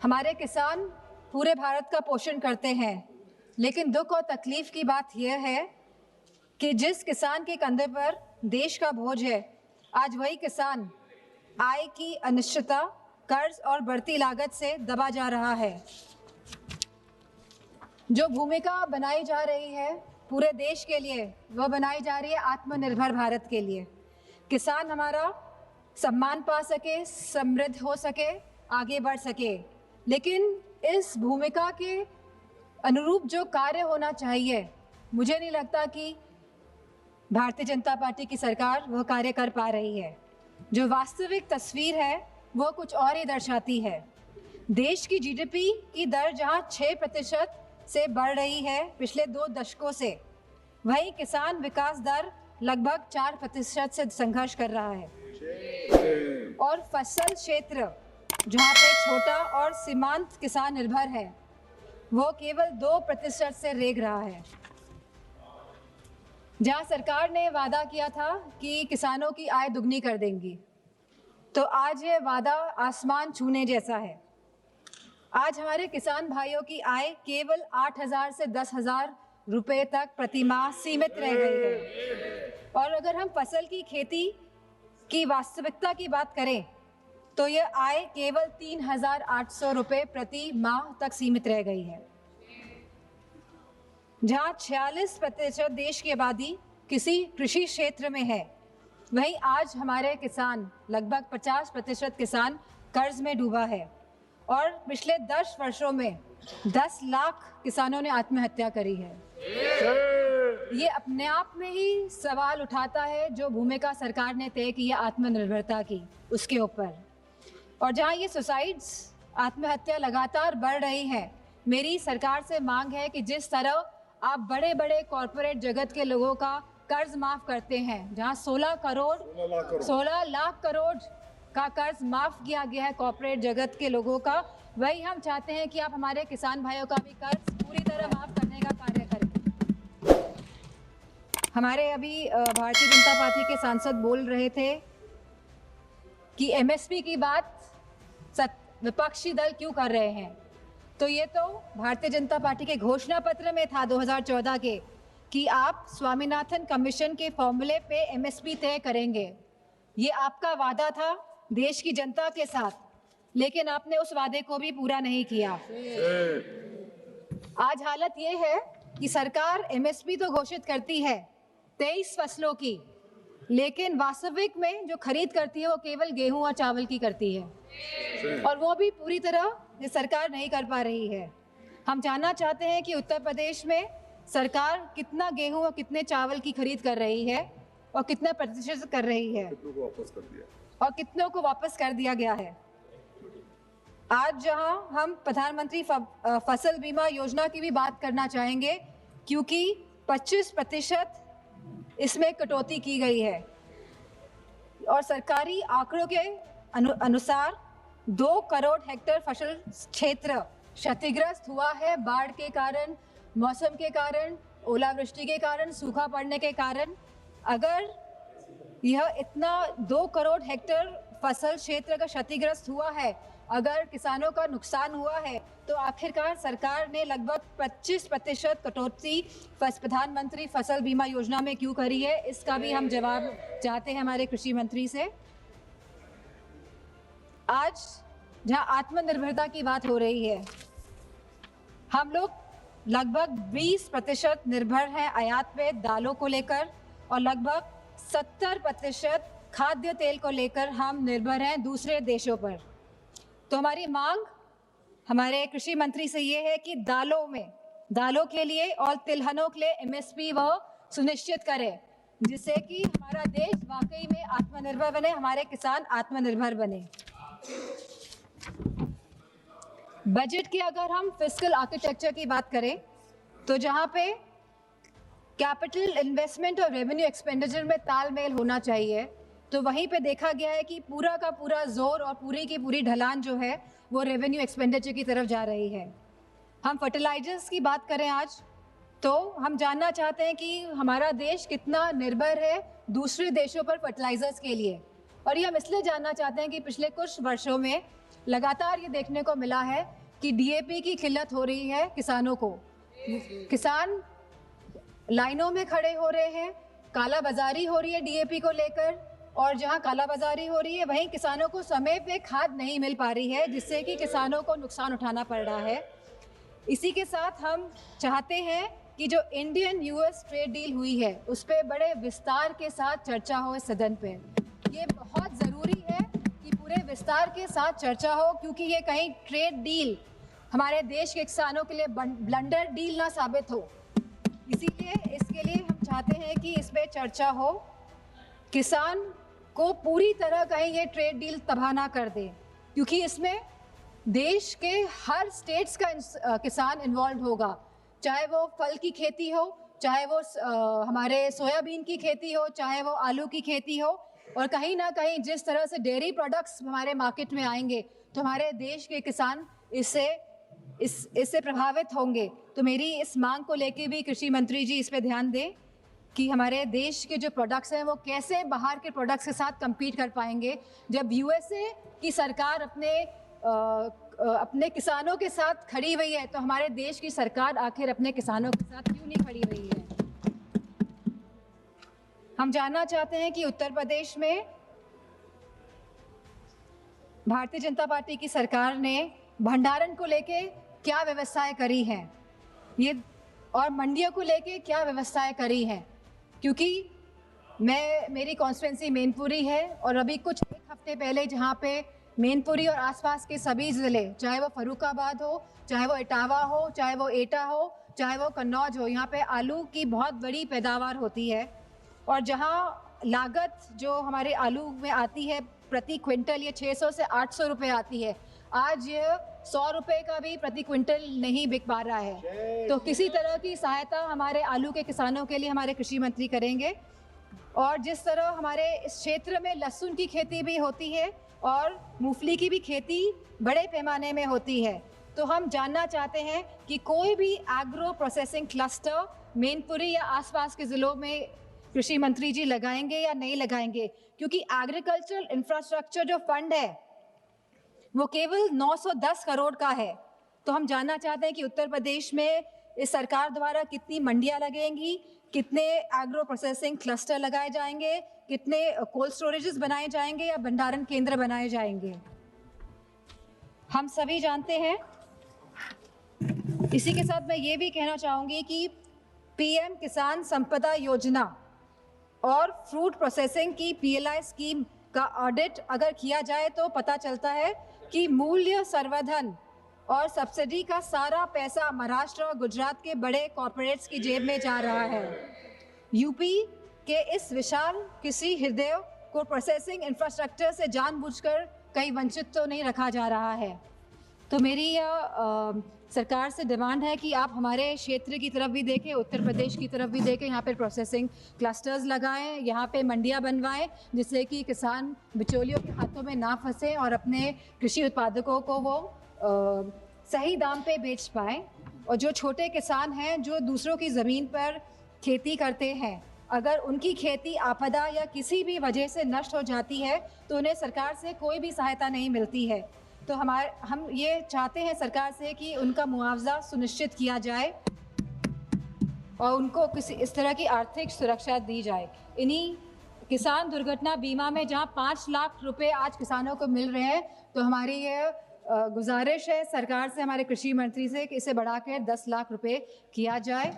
हमारे किसान पूरे भारत का पोषण करते हैं, लेकिन दुख और तकलीफ की बात यह है कि जिस किसान के कंधे पर देश का बोझ है, आज वही किसान आय की अनिश्चितता, कर्ज और बढ़ती लागत से दबा जा रहा है। जो भूमिका बनाई जा रही है पूरे देश के लिए, वह बनाई जा रही है आत्मनिर्भर भारत के लिए। किसान हमारा सम्मान पा सके, समृद्ध हो सके, आगे बढ़ सके, लेकिन इस भूमिका के अनुरूप जो कार्य होना चाहिए, मुझे नहीं लगता कि भारतीय जनता पार्टी की सरकार वह कार्य कर पा रही है। जो वास्तविक तस्वीर है वो कुछ और ही दर्शाती है। देश की जीडीपी की दर जहां 6% से बढ़ रही है पिछले 2 दशकों से, वहीं किसान विकास दर लगभग 4% से संघर्ष कर रहा है। और फसल क्षेत्र जहां पे छोटा और सीमांत किसान निर्भर है, वो केवल 2% से रेंग रहा है। जहां सरकार ने वादा किया था कि किसानों की आय दुगनी कर देंगी, तो आज ये वादा आसमान छूने जैसा है। आज हमारे किसान भाइयों की आय केवल 8,000 से 10,000 रुपए तक प्रति माह सीमित रह गई है। और अगर हम फसल की खेती की वास्तविकता की बात करें, तो यह आय केवल 3,800 रुपए प्रति माह तक सीमित रह गई है। जहां 46% देश की आबादी किसी कृषि क्षेत्र में है, वहीं आज हमारे किसान, लगभग 50% किसान कर्ज में डूबा है। और पिछले 10 वर्षों में 10 लाख किसानों ने आत्महत्या करी है। ये अपने आप में ही सवाल उठाता है जो भूमिका सरकार ने तय की है आत्मनिर्भरता की, उसके ऊपर। और जहां ये सुसाइड्स, आत्महत्या लगातार बढ़ रही है, मेरी सरकार से मांग है कि जिस तरह आप बड़े बड़े कॉरपोरेट जगत के लोगों का कर्ज माफ करते हैं, जहां 16 लाख करोड़ का कर्ज माफ किया गया है कॉरपोरेट जगत के लोगों का, वही हम चाहते हैं कि आप हमारे किसान भाइयों का भी कर्ज पूरी तरह माफ करने का कार्य करें। हमारे अभी भारतीय जनता पार्टी के सांसद बोल रहे थे कि एमएसपी की बात विपक्षी दल क्यों कर रहे हैं, तो ये तो भारतीय जनता पार्टी के घोषणा पत्र में था 2014 के कि आप स्वामीनाथन कमीशन के फॉर्मूले पे एमएसपी तय करेंगे। ये आपका वादा था देश की जनता के साथ, लेकिन आपने उस वादे को भी पूरा नहीं किया। आज हालत ये है कि सरकार एमएसपी तो घोषित करती है 23 फसलों की, लेकिन वास्तविक में जो खरीद करती है वो केवल गेहूं और चावल की करती है, और वो भी पूरी तरह ये सरकार नहीं कर पा रही है। हम जानना चाहते हैं कि उत्तर प्रदेश में सरकार कितना गेहूं और कितने चावल की खरीद कर रही है और कितना प्रतिशत कर रही है, और कितनों को वापस कर दिया गया है। आज जहां हम प्रधानमंत्री फसल बीमा योजना की भी बात करना चाहेंगे, क्योंकि 25% इसमें कटौती की गई है, और सरकारी आंकड़ों के अनुसार 2 करोड़ हेक्टेयर फसल क्षेत्र क्षतिग्रस्त हुआ है बाढ़ के कारण, मौसम के कारण, ओलावृष्टि के कारण, सूखा पड़ने के कारण। अगर यह इतना 2 करोड़ हेक्टेयर फसल क्षेत्र का क्षतिग्रस्त हुआ है, अगर किसानों का नुकसान हुआ है, तो आखिरकार सरकार ने लगभग 25% कटौती प्रधानमंत्री फसल बीमा योजना में क्यों करी है, इसका भी हम जवाब चाहते हैं हमारे कृषि मंत्री से। आज जहां आत्मनिर्भरता की बात हो रही है, हम लोग लगभग 20% निर्भर हैं आयात पे दालों को लेकर, और लगभग 70% खाद्य तेल को लेकर हम निर्भर हैं दूसरे देशों पर। तो हमारी मांग हमारे कृषि मंत्री से ये है कि दालों के लिए और तिलहनों के लिए एमएसपी वह सुनिश्चित करें, जिससे कि हमारा देश वाकई में आत्मनिर्भर बने, हमारे किसान आत्मनिर्भर बने। बजट की अगर हम फिस्कल आर्किटेक्चर की बात करें, तो जहां पे कैपिटल इन्वेस्टमेंट और रेवेन्यू एक्सपेंडिचर में तालमेल होना चाहिए, तो वहीं पे देखा गया है कि पूरा का पूरा जोर और पूरी की पूरी ढलान जो है वो रेवेन्यू एक्सपेंडिचर की तरफ जा रही है। हम फर्टिलाइजर्स की बात करें आज, तो हम जानना चाहते हैं कि हमारा देश कितना निर्भर है दूसरे देशों पर फर्टिलाइजर्स के लिए, और ये हम इसलिए जानना चाहते हैं कि पिछले कुछ वर्षों में लगातार ये देखने को मिला है कि डीएपी की किल्लत हो रही है किसानों को। किसान लाइनों में खड़े हो रहे हैं, काला बाजारी हो रही है डीएपी को लेकर, और जहां काला बाजारी हो रही है वहीं किसानों को समय पे खाद नहीं मिल पा रही है, जिससे कि किसानों को नुकसान उठाना पड़ रहा है। इसी के साथ हम चाहते हैं कि जो इंडियन यूएस ट्रेड डील हुई है उस पर बड़े विस्तार के साथ चर्चा हो इस सदन पे। ये बहुत ज़रूरी है कि पूरे विस्तार के साथ चर्चा हो, क्योंकि ये कहीं ट्रेड डील हमारे देश के किसानों के लिए ब्लंडर डील ना साबित हो। इसीलिए इसके लिए हम चाहते हैं कि इस पर चर्चा हो, किसान को पूरी तरह कहीं ये ट्रेड डील तबाह ना कर दे, क्योंकि इसमें देश के हर स्टेट्स का किसान इन्वॉल्व होगा, चाहे वो फल की खेती हो, चाहे वो हमारे सोयाबीन की खेती हो, चाहे वो आलू की खेती हो। और कहीं ना कहीं जिस तरह से डेयरी प्रोडक्ट्स हमारे मार्केट में आएंगे तो हमारे देश के किसान इससे प्रभावित होंगे। तो मेरी इस मांग को लेके भी कृषि मंत्री जी इस पे ध्यान दें कि हमारे देश के जो प्रोडक्ट्स हैं वो कैसे बाहर के प्रोडक्ट्स के साथ compete कर पाएंगे। जब यूएसए की सरकार अपने किसानों के साथ खड़ी हुई है तो हमारे देश की सरकार आखिर अपने किसानों के साथ क्यों नहीं खड़ी हुई है। हम जानना चाहते हैं कि उत्तर प्रदेश में भारतीय जनता पार्टी की सरकार ने भंडारण को लेके क्या व्यवस्थाएं करी हैं, ये और मंडियों को लेके क्या व्यवस्थाएं करी हैं, क्योंकि मेरी कॉन्स्टिट्यूंसी मैनपुरी है और अभी कुछ एक हफ्ते पहले जहाँ पे मैनपुरी और आसपास के सभी ज़िले, चाहे वो फर्रुखाबाद हो, चाहे वो इटावा हो, चाहे वो एटा हो, चाहे वो कन्नौज हो, यहाँ पे आलू की बहुत बड़ी पैदावार होती है। और जहाँ लागत जो हमारे आलू में आती है प्रति क्विंटल ये 600 से 800 रुपये आती है, आज ये 100 रुपये का भी प्रति क्विंटल नहीं बिक पा रहा है। तो किसी तरह की सहायता हमारे आलू के किसानों के लिए हमारे कृषि मंत्री करेंगे। और जिस तरह हमारे इस क्षेत्र में लहसुन की खेती भी होती है और मूंगफली की भी खेती बड़े पैमाने में होती है, तो हम जानना चाहते हैं कि कोई भी एग्रो प्रोसेसिंग क्लस्टर मैनपुरी या आसपास के ज़िलों में कृषि मंत्री जी लगाएंगे या नहीं लगाएंगे, क्योंकि एग्रीकल्चरल इंफ्रास्ट्रक्चर जो फंड है वो केवल 910 करोड़ का है। तो हम जानना चाहते हैं कि उत्तर प्रदेश में इस सरकार द्वारा कितनी मंडियां लगेंगी, कितने एग्रो प्रोसेसिंग क्लस्टर लगाए जाएंगे, कितने कोल्ड स्टोरेजेस बनाए जाएंगे या भंडारण केंद्र बनाए जाएंगे। हम सभी जानते हैं। इसी के साथ मैं ये भी कहना चाहूँगी कि पीएम किसान संपदा योजना और फ्रूट प्रोसेसिंग की पीएलआई स्कीम का ऑडिट अगर किया जाए तो पता चलता है कि मूल्य संवर्धन और सब्सिडी का सारा पैसा महाराष्ट्र और गुजरात के बड़े कॉर्पोरेट्स की जेब में जा रहा है। यूपी के इस विशाल कृषि हृदय को प्रोसेसिंग इंफ्रास्ट्रक्चर से जानबूझकर कहीं वंचित तो नहीं रखा जा रहा है। तो मेरी सरकार से डिमांड है कि आप हमारे क्षेत्र की तरफ भी देखें, उत्तर प्रदेश की तरफ भी देखें, यहाँ पे प्रोसेसिंग क्लस्टर्स लगाएं, यहाँ पे मंडियाँ बनवाएं, जिससे कि किसान बिचौलियों के हाथों में ना फंसे और अपने कृषि उत्पादकों को वो सही दाम पे बेच पाएं। और जो छोटे किसान हैं जो दूसरों की ज़मीन पर खेती करते हैं, अगर उनकी खेती आपदा या किसी भी वजह से नष्ट हो जाती है तो उन्हें सरकार से कोई भी सहायता नहीं मिलती है। तो हम ये चाहते हैं सरकार से कि उनका मुआवजा सुनिश्चित किया जाए और उनको किसी इस तरह की आर्थिक सुरक्षा दी जाए। इन्हीं किसान दुर्घटना बीमा में जहां 5 लाख रुपए आज किसानों को मिल रहे हैं, तो हमारी ये गुजारिश है सरकार से, हमारे कृषि मंत्री से, कि इसे बढ़ाकर 10 लाख रुपए किया जाए।